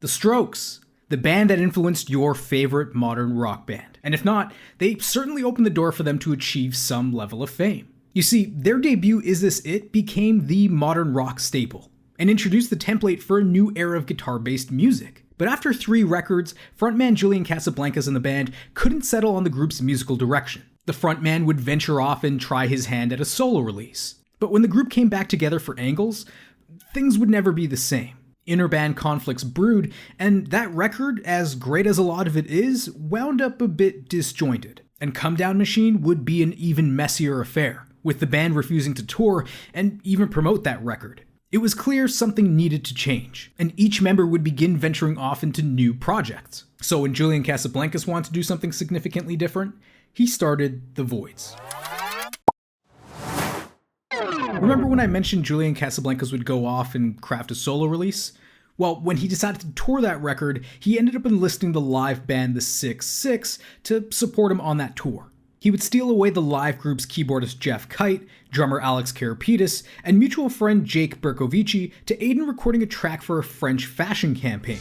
The Strokes, the band that influenced your favorite modern rock band. And if not, they certainly opened the door for them to achieve some level of fame. You see, their debut Is This It became the modern rock staple, and introduced the template for a new era of guitar-based music. But after 3 records, frontman Julian Casablancas and the band couldn't settle on the group's musical direction. The frontman would venture off and try his hand at a solo release. But when the group came back together for Angles, things would never be the same. Inter-band conflicts brewed, and that record, as great as a lot of it is, wound up a bit disjointed. And Come Down Machine would be an even messier affair, with the band refusing to tour and even promote that record. It was clear something needed to change, and each member would begin venturing off into new projects. So when Julian Casablancas wanted to do something significantly different, he started the Voidz. Remember when I mentioned Julian Casablancas would go off and craft a solo release? Well, when he decided to tour that record, he ended up enlisting the live band The 6-6 to support him on that tour. He would steal away the live group's keyboardist Jeff Kite, drummer Alex Karapetis, and mutual friend Jake Berkovici to aid in recording a track for a French fashion campaign.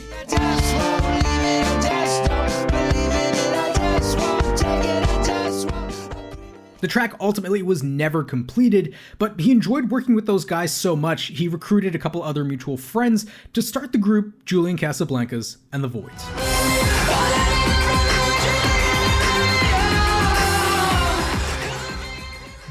The track ultimately was never completed, but he enjoyed working with those guys so much he recruited a couple other mutual friends to start the group Julian Casablancas and the Voidz.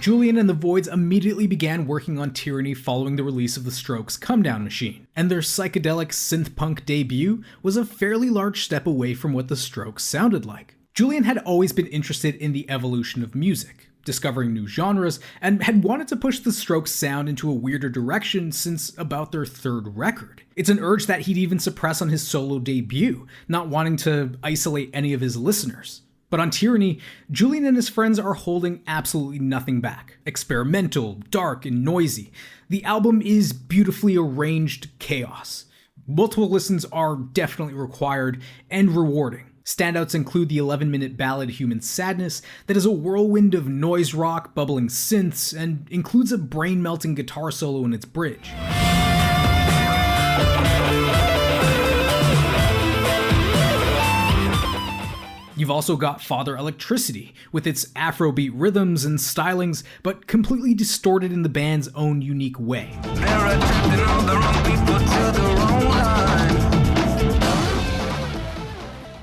Julian and the Voidz immediately began working on Tyranny following the release of the Strokes' Come Down Machine, and their psychedelic synth-punk debut was a fairly large step away from what the Strokes sounded like. Julian had always been interested in the evolution of music, discovering new genres, and had wanted to push the Strokes' sound into a weirder direction since about their 3rd record. It's an urge that he'd even suppress on his solo debut, not wanting to isolate any of his listeners. But on Tyranny, Julian and his friends are holding absolutely nothing back. Experimental, dark, and noisy. The album is beautifully arranged chaos. Multiple listens are definitely required and rewarding. Standouts include the 11-minute ballad Human Sadness that is a whirlwind of noise rock, bubbling synths, and includes a brain-melting guitar solo in its bridge. You've also got Father Electricity, with its Afrobeat rhythms and stylings, but completely distorted in the band's own unique way.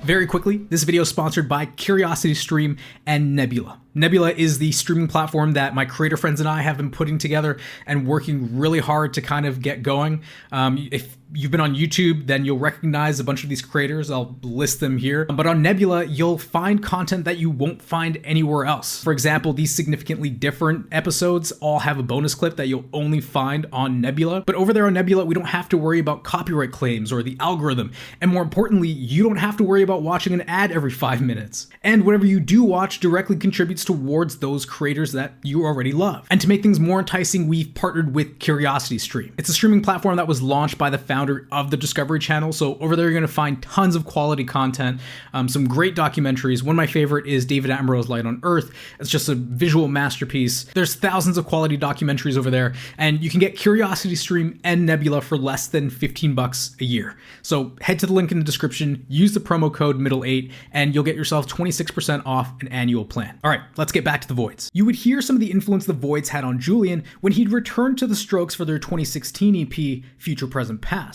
Very quickly, this video is sponsored by CuriosityStream and Nebula. Nebula is the streaming platform that my creator friends and I have been putting together and working really hard to kind of get going. If you've been on YouTube, then you'll recognize a bunch of these creators. I'll list them here. But on Nebula, you'll find content that you won't find anywhere else. For example, these significantly different episodes all have a bonus clip that you'll only find on Nebula. But over there on Nebula, we don't have to worry about copyright claims or the algorithm. And more importantly, you don't have to worry about watching an ad every 5 minutes. And whatever you do watch directly contributes towards those creators that you already love. And to make things more enticing, we've partnered with CuriosityStream. It's a streaming platform that was launched by the founder of the Discovery Channel, so over there you're going to find tons of quality content, some great documentaries. One of my favorite is David Attenborough's Light on Earth. It's just a visual masterpiece. There's thousands of quality documentaries over there, and you can get CuriosityStream and Nebula for less than $15 a year. So head to the link in the description, use the promo code MIDDLE8, and you'll get yourself 26% off an annual plan. All right, let's get back to the Voidz. You would hear some of the influence the Voidz had on Julian when he'd returned to the Strokes for their 2016 EP, Future Present Past.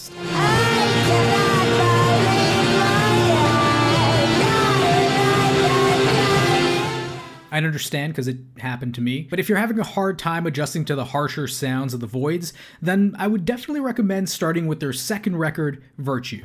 I'd understand because it happened to me, but if you're having a hard time adjusting to the harsher sounds of the Voidz, then I would definitely recommend starting with their 2nd record, Virtue.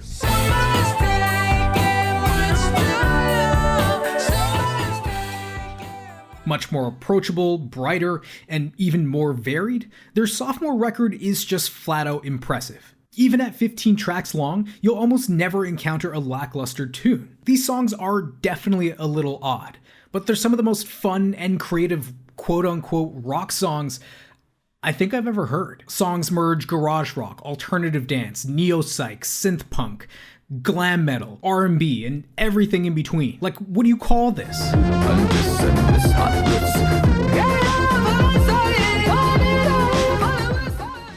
Much more approachable, brighter, and even more varied, their sophomore record is just flat out impressive. Even at 15 tracks long, you'll almost never encounter a lackluster tune. These songs are definitely a little odd, but they're some of the most fun and creative quote-unquote rock songs I think I've ever heard. Songs merge garage rock, alternative dance, neo-psych, synth punk, glam metal, R&B, and everything in between. Like, what do you call this?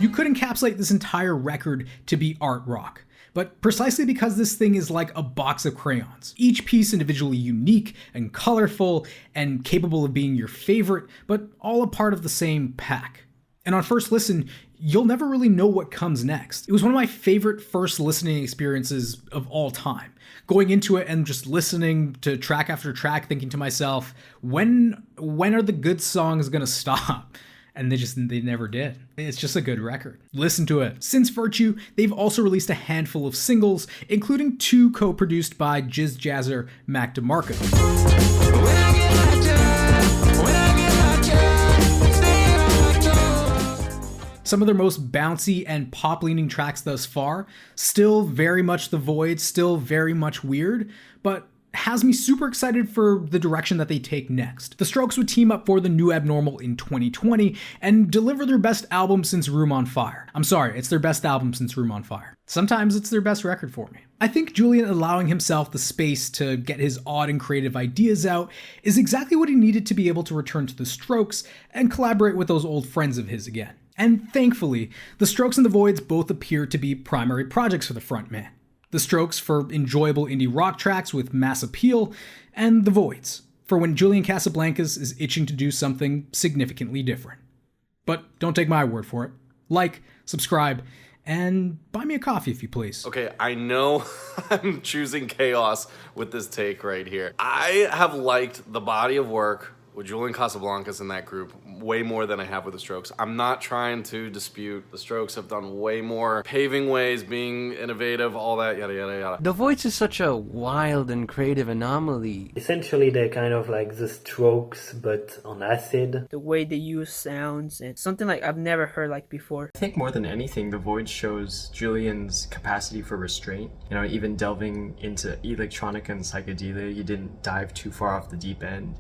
You could encapsulate this entire record to be art rock, but precisely because this thing is like a box of crayons. Each piece individually unique and colorful and capable of being your favorite, but all a part of the same pack. And on first listen, you'll never really know what comes next. It was one of my favorite first listening experiences of all time. Going into it and just listening to track after track, thinking to myself, when are the good songs gonna stop? And they never did. It's just a good record. Listen to it. Since Virtue, they've also released a handful of singles, including 2 co-produced by Jizz Jazzer Mac DeMarco. Some of their most bouncy and pop-leaning tracks thus far, still very much the Voidz, still very much weird, but has me super excited for the direction that they take next. The Strokes would team up for The New Abnormal in 2020 and deliver their best album since Room on Fire. I'm sorry, it's their best album since Room on Fire. Sometimes it's their best record for me. I think Julian allowing himself the space to get his odd and creative ideas out is exactly what he needed to be able to return to the Strokes and collaborate with those old friends of his again. And thankfully, the Strokes and the Voidz both appear to be primary projects for the frontman. The Strokes for enjoyable indie rock tracks with mass appeal, and the Voidz for when Julian Casablancas is itching to do something significantly different. But don't take my word for it. Like, subscribe, and buy me a coffee if you please. Okay, I know I'm choosing chaos with this take right here. I have liked the body of work with Julian Casablancas in that group way more than I have with the Strokes. I'm not trying to dispute the Strokes have done way more paving ways, being innovative, all that, yada, yada, yada. The Voidz is such a wild and creative anomaly. Essentially, they're kind of like the Strokes, but on acid. The way they use sounds and something like I've never heard like before. I think more than anything, the Voidz shows Julian's capacity for restraint. You know, even delving into electronica and psychedelia, he didn't dive too far off the deep end.